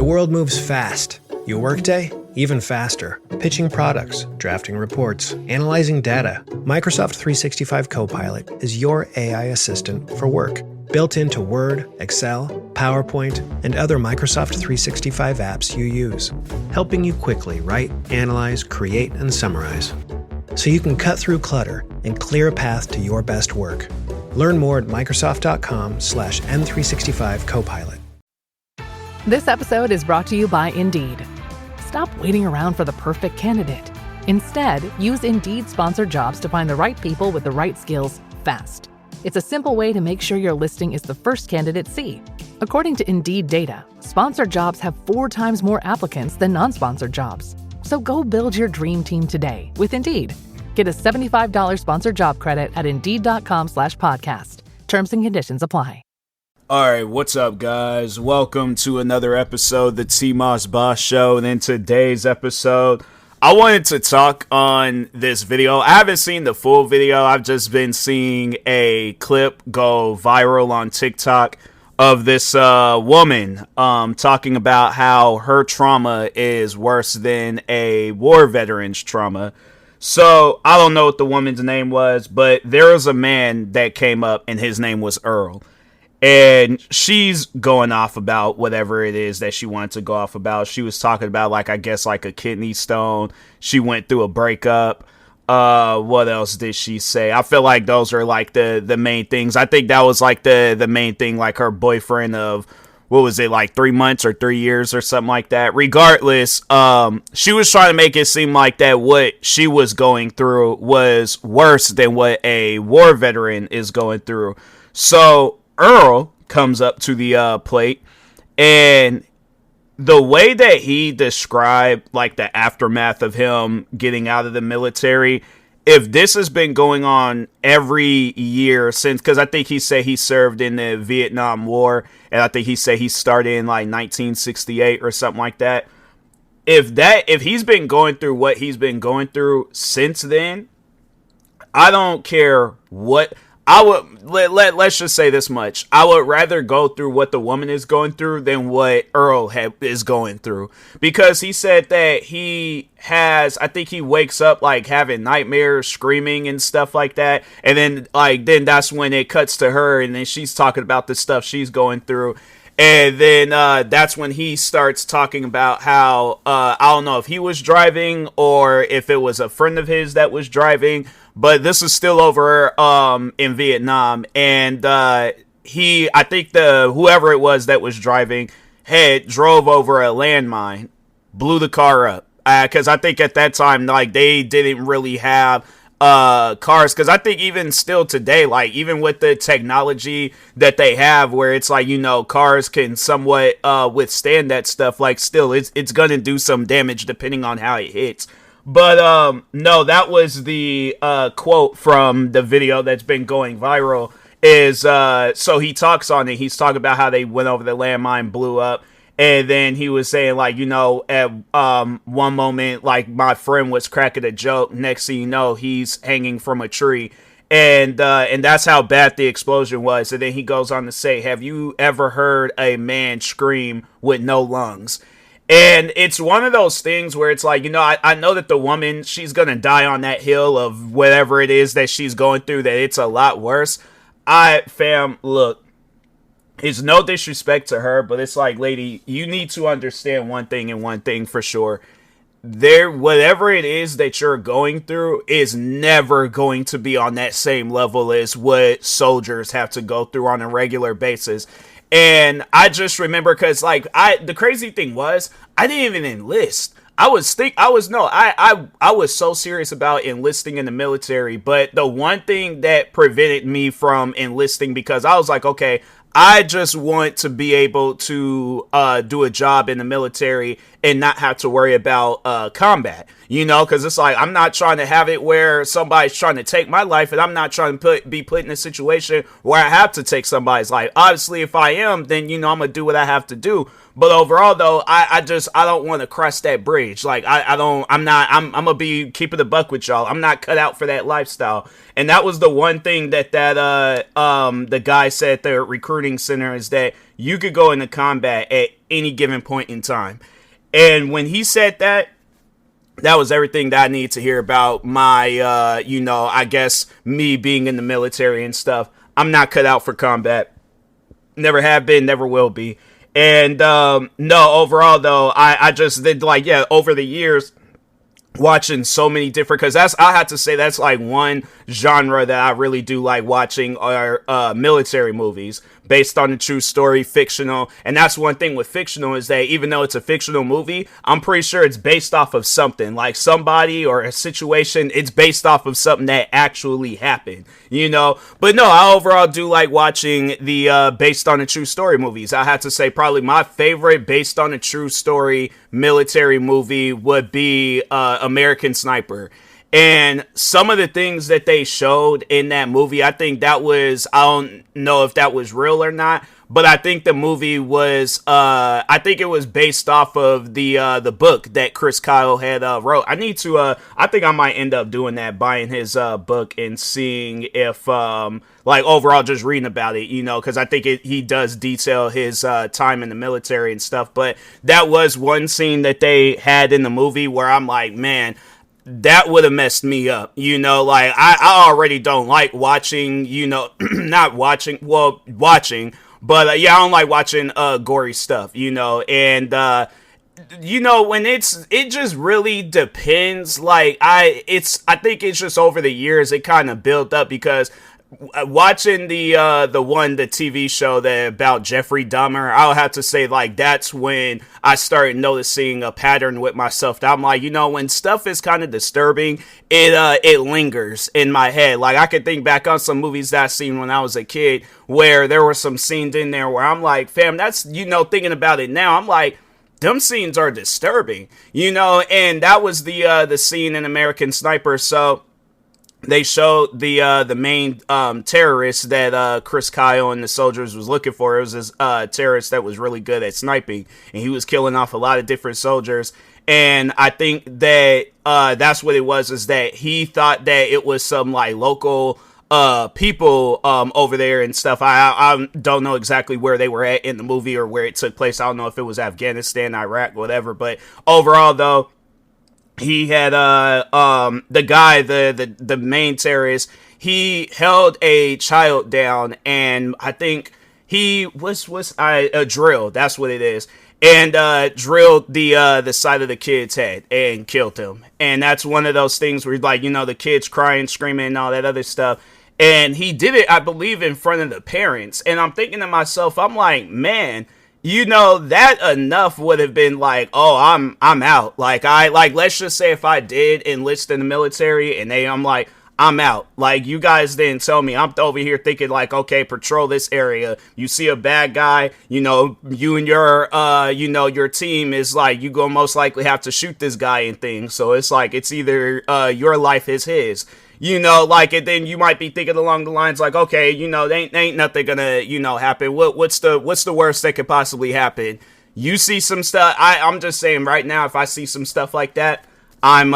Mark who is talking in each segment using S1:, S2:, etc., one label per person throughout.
S1: world moves fast. Your workday? Even faster. Pitching products, drafting reports, analyzing data. Microsoft 365 Copilot is your AI assistant for work. Built into Word, Excel, PowerPoint, and other Microsoft 365 apps you use. Helping you quickly write, analyze, create, and summarize. So you can cut through clutter and clear a path to your best work. Learn more at Microsoft.com/M365 Copilot.
S2: This episode is brought to you by Indeed. Stop waiting around for the perfect candidate. Instead, use Indeed sponsored jobs to find the right people with the right skills fast. It's a simple way to make sure your listing is the first candidates see. According to Indeed data, sponsored jobs have 4 times more applicants than non-sponsored jobs. So go build your dream team today with Indeed. Get a $75 sponsored job credit at Indeed.com/podcast. Terms and conditions apply.
S3: Alright, what's up guys? Welcome to another episode of the TMossBoss Show, and in today's episode, I wanted to talk on this video. I haven't seen the full video, I've just been seeing a clip go viral on TikTok of this woman talking about how her trauma is worse than a war veteran's trauma. So, I don't know what the woman's name was, but there was a man that came up and his name was Earl. And she's going off about whatever it is that she wanted to go off about. She was talking about, like, I guess, like a kidney stone. She went through a breakup. What else did she say? I feel like those are, like, the main things. I think that was, like, the main thing, like, her boyfriend of, what was it, like 3 months or 3 years or something like that. Regardless, she was trying to make it seem like that what she was going through was worse than what a war veteran is going through. So Earl comes up to the plate, and the way that he described like the aftermath of him getting out of the military, if this has been going on every year since, because I think he said he served in the Vietnam War, and I think he said he started in like 1968 or something like that. If he's been going through what he's been going through since then, I don't care what. Let's just say this much. I would rather go through what the woman is going through than what Earl is going through. Because he said that I think he wakes up like having nightmares, screaming and stuff like that. And then that's when it cuts to her and then she's talking about the stuff she's going through. And then that's when he starts talking about how, I don't know if he was driving or if it was a friend of his that was driving, but this is still over in Vietnam. And I think whoever it was that was driving drove over a landmine, blew the car up. Because I think at that time, like, they didn't really have cars, because I think even still today, like, even with the technology that they have where it's like, you know, cars can somewhat withstand that stuff, like, still it's gonna do some damage depending on how it hits. But no, that was the quote from the video that's been going viral is so he talks on it, he's talking about how they went over the landmine, blew up. And then he was saying, like, you know, at one moment, like, my friend was cracking a joke. Next thing you know, he's hanging from a tree. And that's how bad the explosion was. And then he goes on to say, have you ever heard a man scream with no lungs? And it's one of those things where it's like, you know, I know that the woman, she's going to die on that hill of whatever it is that she's going through, that it's a lot worse. Look. It's no disrespect to her, but it's like, lady, you need to understand one thing and one thing for sure. Whatever it is that you're going through is never going to be on that same level as what soldiers have to go through on a regular basis. And I just remember, because like the crazy thing was, I didn't even enlist. I was so serious about enlisting in the military, but the one thing that prevented me from enlisting, because I was like, okay, I just want to be able to do a job in the military and not have to worry about combat, you know, because it's like, I'm not trying to have it where somebody's trying to take my life, and I'm not trying to be put in a situation where I have to take somebody's life. Obviously, if I am, then, you know, I'm going to do what I have to do. But overall, though, I don't want to cross that bridge. Like, I'm going to be keeping the buck with y'all. I'm not cut out for that lifestyle. And that was the one thing that the guy said at the recruiting center, is that you could go into combat at any given point in time. And when he said that, that was everything that I needed to hear about my, I guess me being in the military and stuff. I'm not cut out for combat. Never have been, never will be. And no, overall though, I just did over the years, watching so many different, because I have to say that's like one genre that I really do like watching are military movies based on a true story, fictional. And that's one thing with fictional is that even though it's a fictional movie, I'm pretty sure it's based off of something, like somebody or a situation. It's based off of something that actually happened, but no, I overall do like watching the based on a true story movies. I have to say probably my favorite based on a true story military movie would be American Sniper. And some of the things that they showed in that movie, I think that was, I don't know if that was real or not, but I think the movie was, I think it was based off of the book that Chris Kyle had wrote. I need to, I think I might end up doing that, buying his book and seeing if, overall just reading about it, because I think he does detail his time in the military and stuff. But that was one scene that they had in the movie where I'm like, man, that would have messed me up, I already don't like watching, not watching, but I don't like watching gory stuff, and when it just really depends. I think it's just over the years it kind of built up, because watching the TV show about Jeffrey Dahmer, I'll have to say that's when I started noticing a pattern with myself. That I'm like, when stuff is kind of disturbing, it lingers in my head. I could think back on some movies that I seen when I was a kid where there were some scenes in there where I'm like, fam, that's, thinking about it now, I'm like, them scenes are disturbing, and that was the scene in American Sniper. So they showed the main terrorist that Chris Kyle and the soldiers was looking for. It was this terrorist that was really good at sniping, and he was killing off a lot of different soldiers. And I think that that's what it was, is that he thought that it was some local people over there and stuff. I don't know exactly where they were at in the movie or where it took place. I don't know if it was Afghanistan, Iraq, whatever. But overall though, he had the guy, the main terrorist, he held a child down, and I think he was a drill, that's what it is, and drilled the side of the kid's head and killed him. And that's one of those things where the kids crying, screaming, and all that other stuff. And he did it, I believe, in front of the parents. And I'm thinking to myself, I'm like, man, that enough would have been oh, I'm out. Let's just say if I did enlist in the military and I'm like, I'm out. You guys didn't tell me. I'm over here thinking okay, patrol this area. You see a bad guy, you and your team is you gonna most likely have to shoot this guy and things. So it's it's either your life is his. And then you might be thinking along the lines okay, ain't nothing gonna, happen. What's the worst that could possibly happen? You see some stuff. I'm just saying right now, if I see some stuff like that, I'm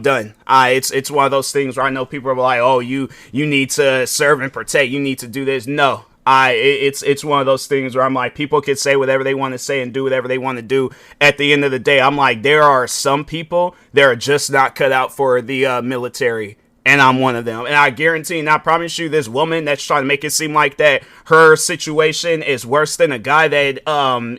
S3: done. It's one of those things where I know people are like, oh, you need to serve and protect. You need to do this. No. It's one of those things where I'm like, people can say whatever they want to say and do whatever they want to do. At the end of the day, I'm like, there are some people that are just not cut out for the military. And I'm one of them. And I guarantee and I promise you, this woman that's trying to make it seem like that her situation is worse than a guy that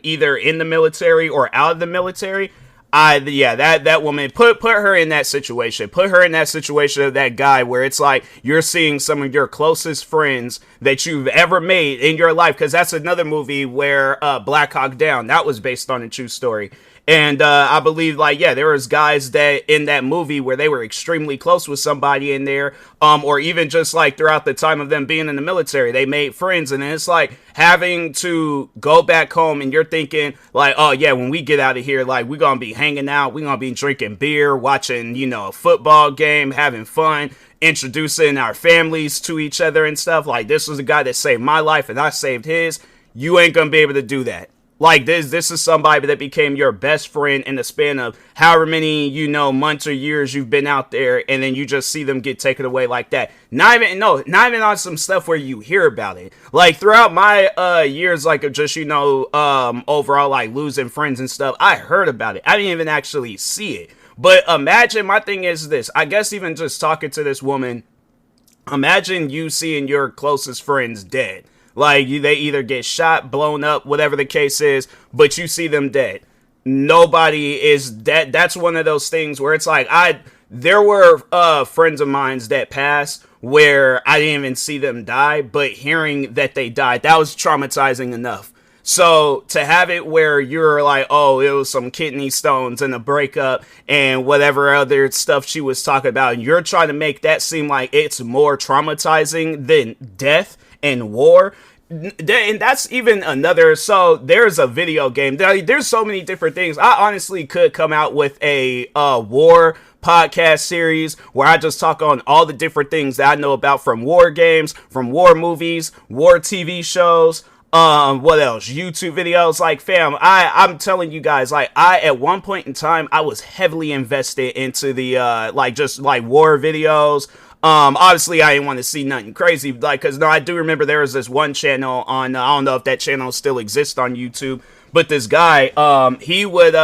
S3: either in the military or out of the military. That woman, put her in that situation. Put her in that situation of that guy where it's you're seeing some of your closest friends that you've ever made in your life. Because that's another movie where Black Hawk Down, that was based on a true story. And I believe there was guys that in that movie where they were extremely close with somebody in there, or even just throughout the time of them being in the military, they made friends. And it's having to go back home and you're thinking oh yeah, when we get out of here, we're gonna be hanging out, we're gonna be drinking beer, watching a football game, having fun, introducing our families to each other and stuff. This was a guy that saved my life and I saved his. You ain't gonna be able to do that. Like this is somebody that became your best friend in the span of however many, months or years you've been out there, and then you just see them get taken away like that. Not even on some stuff where you hear about it. Like throughout my years, like of just, overall like losing friends and stuff, I heard about it. I didn't even actually see it. But imagine, my thing is this, I guess even just talking to this woman, imagine you seeing your closest friends dead. Like, they either get shot, blown up, whatever the case is, but you see them dead. Nobody is dead. That's one of those things where it's like, there were friends of mine that passed where I didn't even see them die, but hearing that they died, that was traumatizing enough. So to have it where you're like, oh, it was some kidney stones and a breakup and whatever other stuff she was talking about, and you're trying to make that seem like it's more traumatizing than death and war. And that's even another. So there's a video game. There's so many different things. I honestly could come out with a war podcast series where I just talk on all the different things that I know about from war games, from war movies, war TV shows. What else? YouTube videos. Like, fam, I'm telling you guys, like, at one point in time, I was heavily invested into the, just war videos. Obviously I didn't want to see nothing crazy, like, cause no, I do remember there was this one channel on, I don't know if that channel still exists on YouTube, but this guy, he would,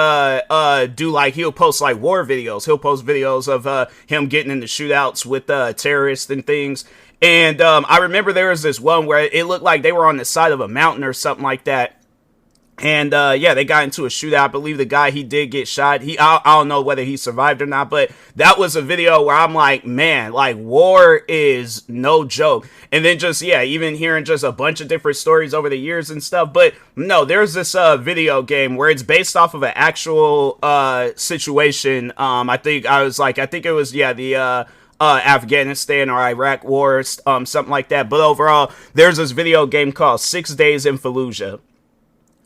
S3: he'll post like war videos. He'll post videos of, him getting into shootouts with, terrorists and things. And, I remember there was this one where it looked like they were on the side of a mountain or something like that. And, they got into a shootout. I believe the guy, he did get shot. I don't know whether he survived or not, but that was a video where I'm like, man, like, war is no joke. And then just, even hearing just a bunch of different stories over the years and stuff. But no, there's this, video game where it's based off of an actual, situation. I think it was, the, Afghanistan or Iraq war, something like that. But overall, there's this video game called 6 Days in Fallujah.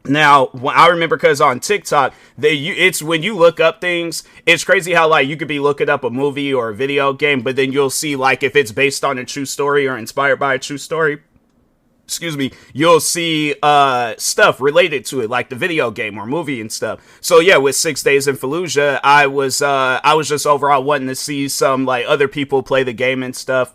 S3: Now, I remember because on TikTok, it's when you look up things, it's crazy how, like, you could be looking up a movie or a video game, but then you'll see, like, if it's based on a true story or inspired by a true story, you'll see stuff related to it, like the video game or movie and stuff. So yeah, with 6 Days in Fallujah, I was just overall wanting to see some, like, other people play the game and stuff.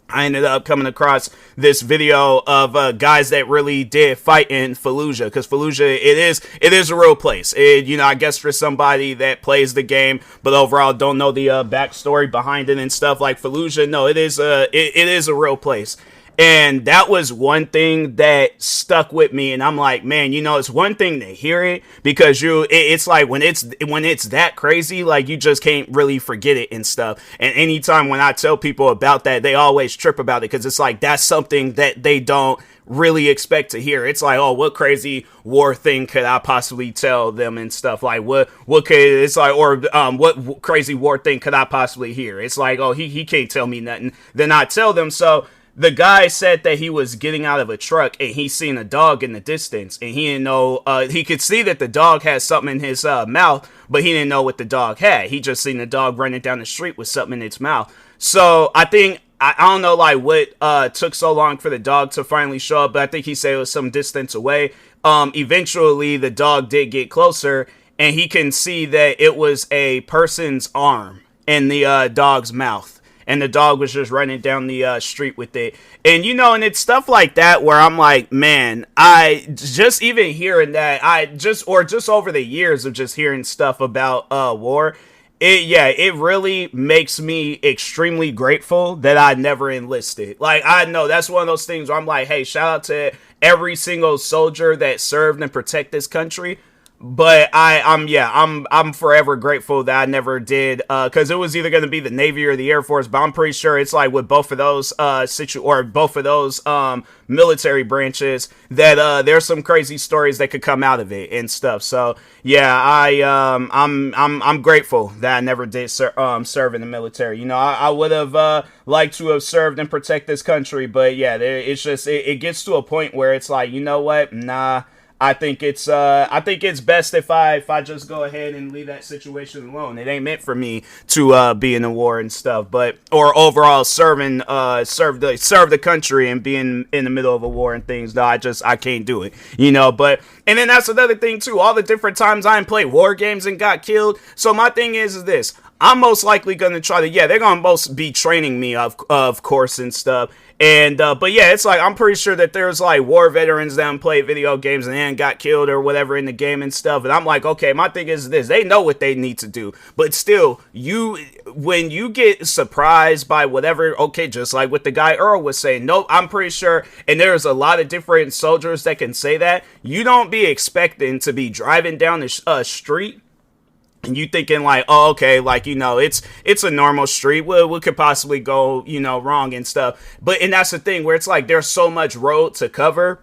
S3: I ended up coming across this video of guys that really did fight in Fallujah, because Fallujah, it is a real place. I guess for somebody that plays the game but overall don't know the backstory behind it and stuff, like Fallujah, no, it is a real place. And that was one thing that stuck with me. And I'm like, man, it's one thing to hear it, because it's like when it's that crazy, like, you just can't really forget it and stuff. And anytime when I tell people about that, they always trip about it, because it's like, that's something that they don't really expect to hear. It's like, oh, what crazy war thing could I possibly tell them and stuff? Like, what crazy war thing could I possibly hear? It's like, oh, he can't tell me nothing. Then I tell them. So the guy said that he was getting out of a truck and he seen a dog in the distance, and he didn't know, he could see that the dog had something in his mouth, but he didn't know what the dog had. He just seen the dog running down the street with something in its mouth. So I think, I don't know, like, what took so long for the dog to finally show up, but I think he said it was some distance away. Eventually the dog did get closer, and he can see that it was a person's arm in the dog's mouth. And the dog was just running down the street with it. And, and it's stuff like that where I'm like, man, I just even hearing that, just over the years of just hearing stuff about war, it really makes me extremely grateful that I never enlisted. Like, I know that's one of those things where I'm like, hey, shout out to every single soldier that served and protect this country. But I'm forever grateful that I never did, because it was either going to be the Navy or the Air Force, but I'm pretty sure it's like with both of those military branches that there's some crazy stories that could come out of it and stuff. So yeah, I'm grateful that I never did serve in the military. I would have liked to have served and protect this country, but yeah, it's just it gets to a point where it's like, you know what, nah. I think it's best if I just go ahead and leave that situation alone. It ain't meant for me to be in a war and stuff, but or overall serve the country and being in the middle of a war and things. No, I can't do it, But and then that's another thing too. All the different times I played war games and got killed. So my thing is this. I'm most likely going to try to, they're going to most be training me, of course, and stuff. And, but yeah, it's like, I'm pretty sure that there's like war veterans that play video games and then got killed or whatever in the game and stuff. And I'm like, okay, my thing is this, they know what they need to do. But still, when you get surprised by whatever, okay, just like what the guy Earl was saying, no, I'm pretty sure, and there's a lot of different soldiers that can say that, you don't be expecting to be driving down the street and you thinking like, oh, okay, like, it's a normal street. What could possibly go, wrong and stuff. And that's the thing where it's like, there's so much road to cover.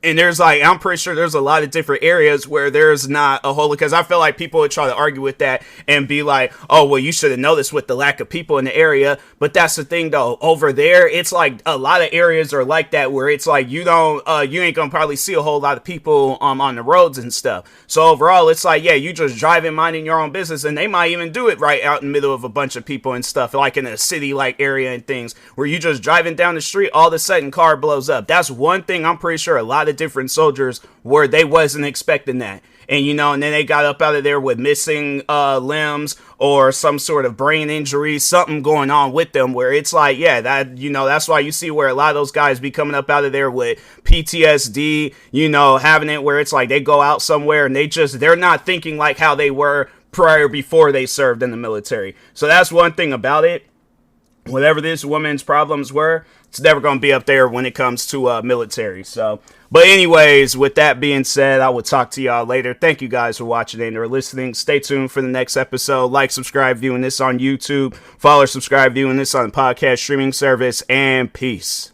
S3: And there's like, I'm pretty sure there's a lot of different areas where there's not a whole, because I feel like people would try to argue with that and be like, oh, well, you should have noticed with the lack of people in the area. But that's the thing though, over there, it's like a lot of areas are like that where it's like, you ain't gonna probably see a whole lot of people on the roads and stuff. So overall, it's like, you just driving, minding your own business, and they might even do it right out in the middle of a bunch of people and stuff, like in a city like area and things where you just driving down the street, all of a sudden car blows up. That's one thing I'm pretty sure a lot of different soldiers where they wasn't expecting that. And and then they got up out of there with missing limbs or some sort of brain injury, something going on with them where it's like, that's why you see where a lot of those guys be coming up out of there with PTSD, having it where it's like they go out somewhere and they're not thinking like how they were before they served in the military. So that's one thing about it. Whatever this woman's problems were, it's never going to be up there when it comes to military. So, but anyways, with that being said, I will talk to y'all later. Thank you guys for watching and or listening. Stay tuned for the next episode. Like, subscribe, viewing this on YouTube. Follow, subscribe, viewing this on the podcast streaming service. And peace.